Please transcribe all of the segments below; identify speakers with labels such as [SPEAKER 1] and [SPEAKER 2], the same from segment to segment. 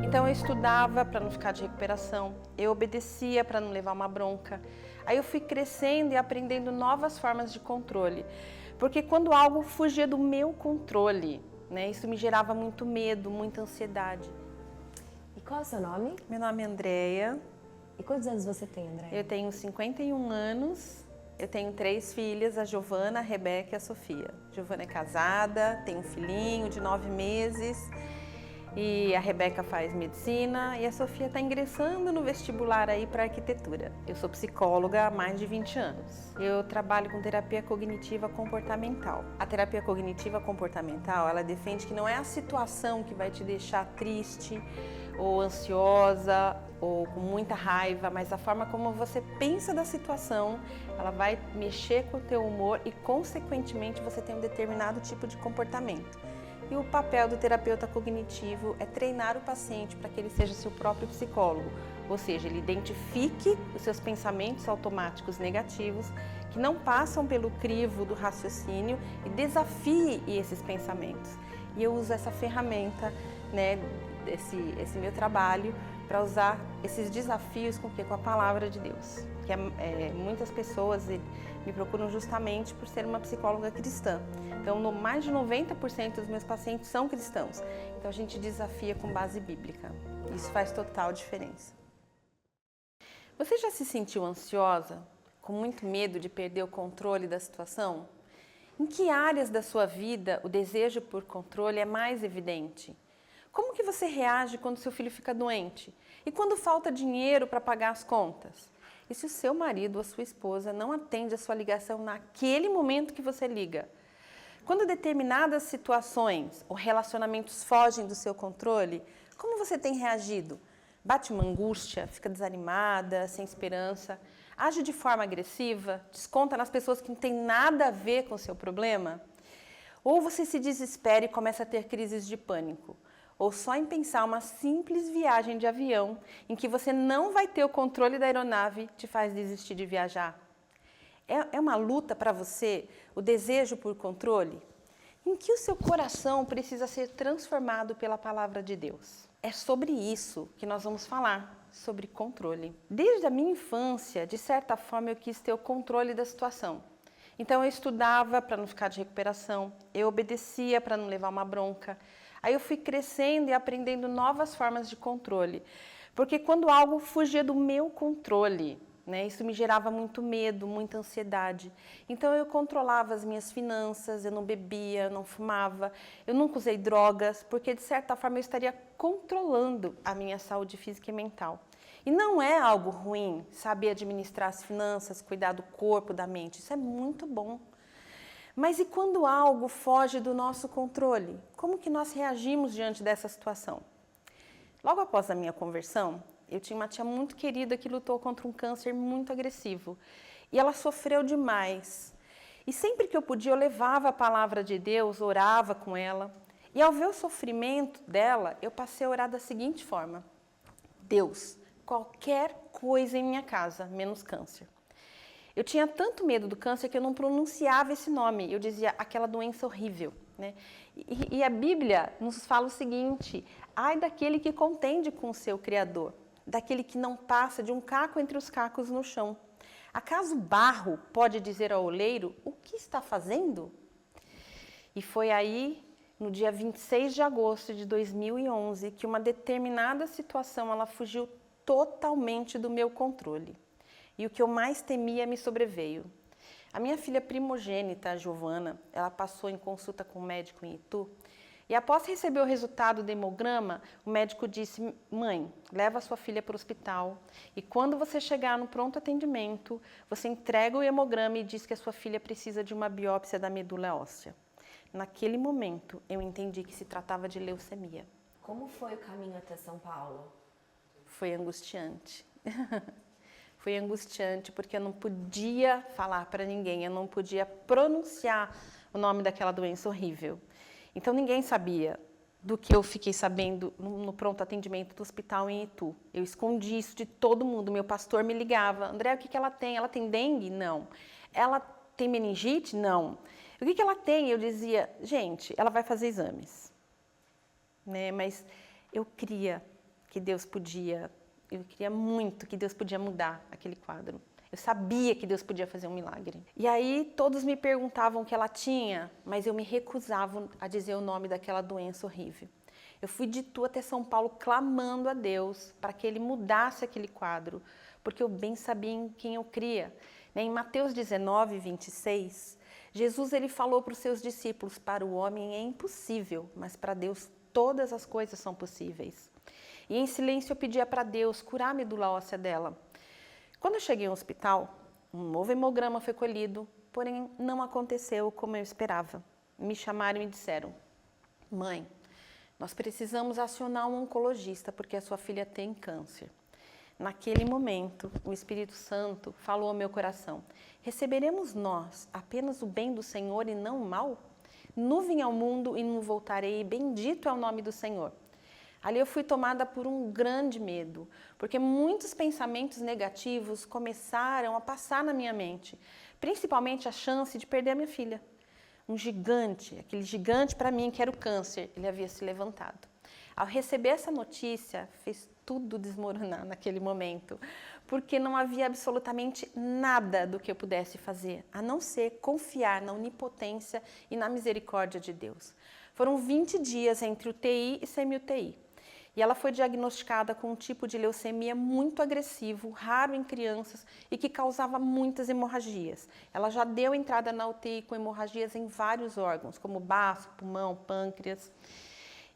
[SPEAKER 1] Então eu estudava para não ficar de recuperação, eu obedecia para não levar uma bronca. Aí eu fui crescendo e aprendendo novas formas de controle, porque quando algo fugia do meu controle, né, isso me gerava muito medo, muita ansiedade.
[SPEAKER 2] E qual é o seu nome?
[SPEAKER 1] Meu nome é Andréia.
[SPEAKER 2] E quantos anos você tem, Andréia?
[SPEAKER 1] Eu tenho 51 anos, eu tenho 3 filhas, a Giovana, a Rebeca e a Sofia. Giovana é casada, tem um filhinho de 9 meses e a Rebeca faz medicina e a Sofia está ingressando no vestibular aí para arquitetura. Eu sou psicóloga há mais de 20 anos. Eu trabalho com terapia cognitiva comportamental. A terapia cognitiva comportamental, ela defende que não é a situação que vai te deixar triste ou ansiosa ou com muita raiva, mas a forma como você pensa da situação, ela vai mexer com o teu humor e, consequentemente, você tem um determinado tipo de comportamento. E o papel do terapeuta cognitivo é treinar o paciente para que ele seja seu próprio psicólogo, ou seja, ele identifique os seus pensamentos automáticos negativos que não passam pelo crivo do raciocínio e desafie esses pensamentos. E eu uso essa ferramenta, né, esse meu trabalho para usar esses desafios com a palavra de Deus. Que muitas pessoas me procuram justamente por ser uma psicóloga cristã. Então, mais de 90% dos meus pacientes são cristãos. Então, a gente desafia com base bíblica. Isso faz total diferença. Você já se sentiu ansiosa, com muito medo de perder o controle da situação? Em que áreas da sua vida o desejo por controle é mais evidente? Como que você reage quando seu filho fica doente? E quando falta dinheiro para pagar as contas? E se o seu marido ou a sua esposa não atende a sua ligação naquele momento que você liga? Quando determinadas situações ou relacionamentos fogem do seu controle, como você tem reagido? Bate uma angústia, fica desanimada, sem esperança? Age de forma agressiva? Desconta nas pessoas que não têm nada a ver com o seu problema? Ou você se desespera e começa a ter crises de pânico? Ou só em pensar uma simples viagem de avião, em que você não vai ter o controle da aeronave, te faz desistir de viajar? É uma luta para você o desejo por controle? Em que o seu coração precisa ser transformado pela palavra de Deus? É sobre isso que nós vamos falar, sobre controle. Desde a minha infância, de certa forma, eu quis ter o controle da situação. Então eu estudava para não ficar de recuperação, eu obedecia para não levar uma bronca. Aí eu fui crescendo e aprendendo novas formas de controle, porque quando algo fugia do meu controle, né, isso me gerava muito medo, muita ansiedade. Então eu controlava as minhas finanças, eu não bebia, não fumava, eu nunca usei drogas, porque de certa forma eu estaria controlando a minha saúde física e mental. E não é algo ruim saber administrar as finanças, cuidar do corpo, da mente, isso é muito bom. Mas e quando algo foge do nosso controle? Como que nós reagimos diante dessa situação? Logo após a minha conversão, eu tinha uma tia muito querida que lutou contra um câncer muito agressivo. E ela sofreu demais. E sempre que eu podia, eu levava a palavra de Deus, orava com ela. E ao ver o sofrimento dela, eu passei a orar da seguinte forma: Deus, qualquer coisa em minha casa, menos câncer. Eu tinha tanto medo do câncer que eu não pronunciava esse nome. Eu dizia, aquela doença horrível, né? E a Bíblia nos fala o seguinte: ai daquele que contende com o seu Criador, daquele que não passa de um caco entre os cacos no chão. Acaso o barro pode dizer ao oleiro, o que está fazendo? E foi aí, no dia 26 de agosto de 2011, que uma determinada situação ela fugiu totalmente do meu controle. E o que eu mais temia me sobreveio. A minha filha primogênita, a Giovana, ela passou em consulta com o médico em Itu. E após receber o resultado do hemograma, o médico disse, mãe, leva a sua filha para o hospital. E quando você chegar no pronto atendimento, você entrega o hemograma e diz que a sua filha precisa de uma biópsia da medula óssea. Naquele momento, eu entendi que se tratava de leucemia.
[SPEAKER 2] Como foi o caminho até São Paulo?
[SPEAKER 1] Foi angustiante. Foi angustiante porque eu não podia falar para ninguém, eu não podia pronunciar o nome daquela doença horrível. Então ninguém sabia do que eu fiquei sabendo no pronto atendimento do hospital em Itu. Eu escondi isso de todo mundo, meu pastor me ligava, André, o que ela tem? Ela tem dengue? Não. Ela tem meningite? Não. O que ela tem? Eu dizia, gente, ela vai fazer exames. Né? Mas eu queria que Deus podia, eu queria muito que Deus podia mudar aquele quadro. Eu sabia que Deus podia fazer um milagre. E aí todos me perguntavam o que ela tinha, mas eu me recusava a dizer o nome daquela doença horrível. Eu fui de Itu até São Paulo clamando a Deus para que Ele mudasse aquele quadro, porque eu bem sabia em quem eu cria. Em Mateus 19, 26, Jesus ele falou para os seus discípulos: para o homem é impossível, mas para Deus todas as coisas são possíveis. E em silêncio eu pedia para Deus curar a medula óssea dela. Quando eu cheguei ao hospital, um novo hemograma foi colhido, porém não aconteceu como eu esperava. Me chamaram e me disseram: mãe, nós precisamos acionar um oncologista porque a sua filha tem câncer. Naquele momento, o Espírito Santo falou ao meu coração: receberemos nós apenas o bem do Senhor e não o mal? Nuvem ao mundo e não voltarei, bendito é o nome do Senhor. Ali eu fui tomada por um grande medo, porque muitos pensamentos negativos começaram a passar na minha mente, principalmente a chance de perder a minha filha. Um gigante, aquele gigante para mim que era o câncer, ele havia se levantado. Ao receber essa notícia, fez tudo desmoronar naquele momento, porque não havia absolutamente nada do que eu pudesse fazer, a não ser confiar na onipotência e na misericórdia de Deus. Foram 20 dias entre UTI e semi-UTI. E ela foi diagnosticada com um tipo de leucemia muito agressivo, raro em crianças e que causava muitas hemorragias. Ela já deu entrada na UTI com hemorragias em vários órgãos, como baço, pulmão, pâncreas.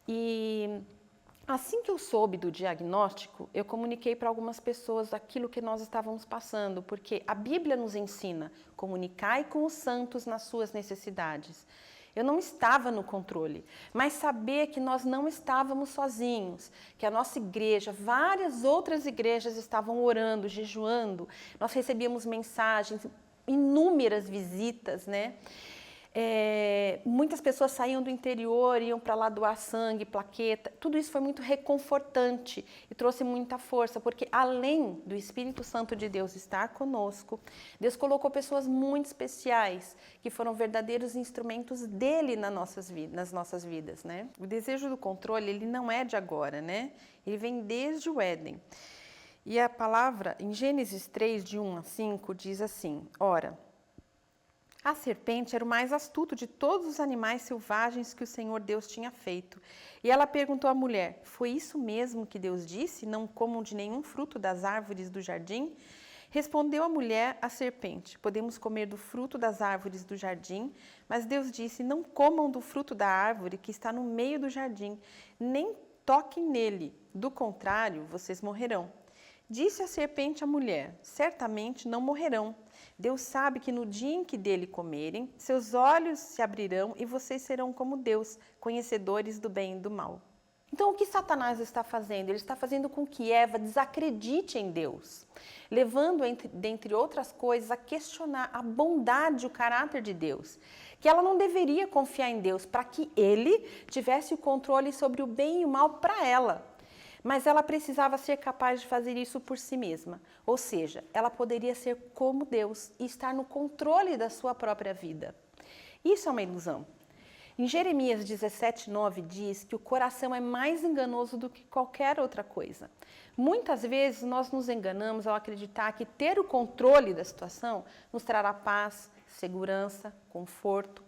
[SPEAKER 1] E assim que eu soube do diagnóstico, eu comuniquei para algumas pessoas aquilo que nós estávamos passando, porque a Bíblia nos ensina: comunicai com os santos nas suas necessidades. Eu não estava no controle, mas saber que nós não estávamos sozinhos, que a nossa igreja, várias outras igrejas estavam orando, jejuando, nós recebíamos mensagens, inúmeras visitas, né? Muitas pessoas saíam do interior, iam para lá doar sangue, plaqueta. Tudo isso foi muito reconfortante e trouxe muita força, porque além do Espírito Santo de Deus estar conosco, Deus colocou pessoas muito especiais que foram verdadeiros instrumentos dele nas nossas vidas, né? O desejo do controle, ele não é de agora, né? Ele vem desde o Éden. E a palavra, em Gênesis 3, de 1 a 5, diz assim: ora, a serpente era o mais astuto de todos os animais selvagens que o Senhor Deus tinha feito. E ela perguntou à mulher: foi isso mesmo que Deus disse? Não comam de nenhum fruto das árvores do jardim? Respondeu a mulher à serpente: podemos comer do fruto das árvores do jardim, mas Deus disse: não comam do fruto da árvore que está no meio do jardim, nem toquem nele, do contrário, vocês morrerão. Disse a serpente à mulher: certamente não morrerão. Deus sabe que no dia em que dele comerem, seus olhos se abrirão e vocês serão como Deus, conhecedores do bem e do mal. Então, o que Satanás está fazendo? Ele está fazendo com que Eva desacredite em Deus, levando, dentre outras coisas, a questionar a bondade, o caráter de Deus, que ela não deveria confiar em Deus para que ele tivesse o controle sobre o bem e o mal para ela. Mas ela precisava ser capaz de fazer isso por si mesma, ou seja, ela poderia ser como Deus e estar no controle da sua própria vida. Isso é uma ilusão. Em Jeremias 17:9 diz que o coração é mais enganoso do que qualquer outra coisa. Muitas vezes nós nos enganamos ao acreditar que ter o controle da situação nos trará paz, segurança, conforto,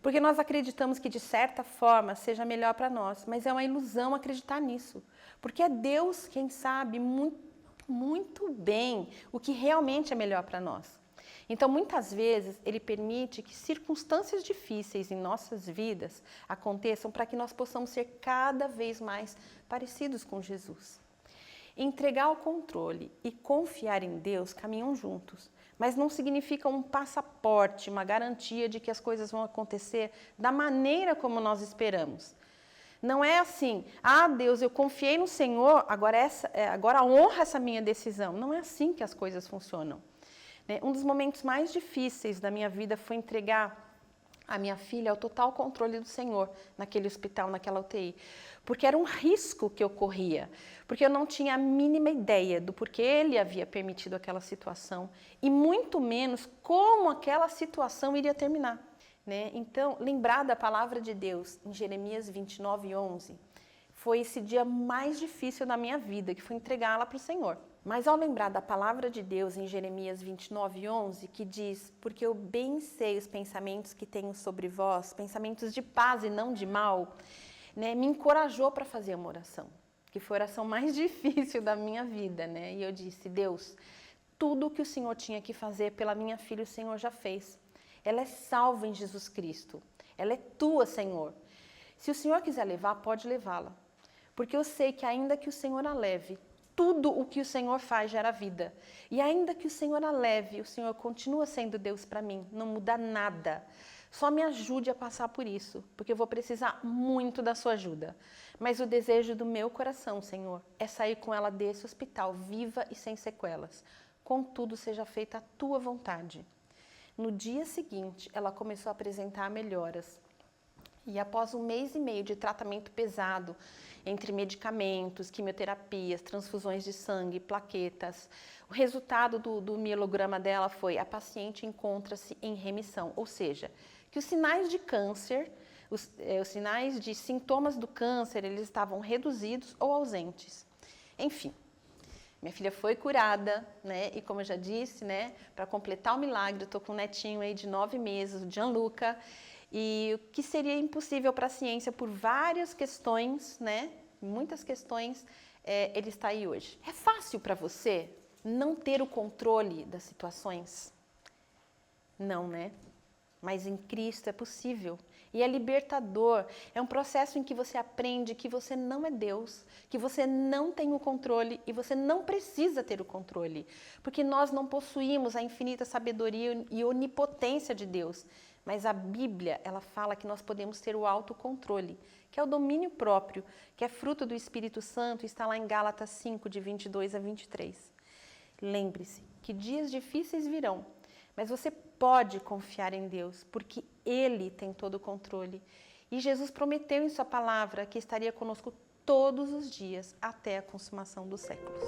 [SPEAKER 1] porque nós acreditamos que de certa forma seja melhor para nós, mas é uma ilusão acreditar nisso. Porque é Deus quem sabe muito bem o que realmente é melhor para nós. Então, muitas vezes, Ele permite que circunstâncias difíceis em nossas vidas aconteçam para que nós possamos ser cada vez mais parecidos com Jesus. Entregar o controle e confiar em Deus caminham juntos, mas não significa um passaporte, uma garantia de que as coisas vão acontecer da maneira como nós esperamos. Não é assim: ah, Deus, eu confiei no Senhor, agora honra essa minha decisão. Não é assim que as coisas funcionam. Um dos momentos mais difíceis da minha vida foi entregar a minha filha ao total controle do Senhor naquele hospital, naquela UTI. Porque era um risco que eu corria, porque eu não tinha a mínima ideia do porquê Ele havia permitido aquela situação e muito menos como aquela situação iria terminar. Então, lembrar da palavra de Deus em Jeremias 29:11, foi esse dia mais difícil da minha vida, que foi entregá-la para o Senhor. Mas ao lembrar da palavra de Deus em Jeremias 29:11, que diz: porque eu bem sei os pensamentos que tenho sobre vós, pensamentos de paz e não de mal, né, me encorajou para fazer uma oração, que foi a oração mais difícil da minha vida, né? E eu disse: Deus, tudo o que o Senhor tinha que fazer pela minha filha, o Senhor já fez. Ela é salva em Jesus Cristo. Ela é tua, Senhor. Se o Senhor quiser levar, pode levá-la. Porque eu sei que ainda que o Senhor a leve, tudo o que o Senhor faz gera vida. E ainda que o Senhor a leve, o Senhor continua sendo Deus para mim. Não muda nada. Só me ajude a passar por isso, porque eu vou precisar muito da sua ajuda. Mas o desejo do meu coração, Senhor, é sair com ela desse hospital, viva e sem sequelas. Contudo, seja feita a tua vontade. No dia seguinte, ela começou a apresentar melhoras. E após 1 mês e meio de tratamento pesado, entre medicamentos, quimioterapias, transfusões de sangue, plaquetas, o resultado do mielograma dela foi: a paciente encontra-se em remissão, ou seja, que os sinais de câncer, os sinais de sintomas do câncer, eles estavam reduzidos ou ausentes. Enfim, minha filha foi curada, né? E como eu já disse, né, para completar o milagre, eu tô com um netinho aí de 9 meses, o Gianluca. E o que seria impossível para a ciência por várias questões, né? Muitas questões, ele está aí hoje. É fácil para você não ter o controle das situações? Não, né? Mas em Cristo é possível. E é libertador. É um processo em que você aprende que você não é Deus, que você não tem o controle e você não precisa ter o controle. Porque nós não possuímos a infinita sabedoria e onipotência de Deus. Mas a Bíblia, ela fala que nós podemos ter o autocontrole, que é o domínio próprio, que é fruto do Espírito Santo, e está lá em Gálatas 5, de 22 a 23. Lembre-se que dias difíceis virão, mas você pode confiar em Deus, porque Ele tem todo o controle. E Jesus prometeu em sua palavra que estaria conosco todos os dias, até a consumação dos séculos.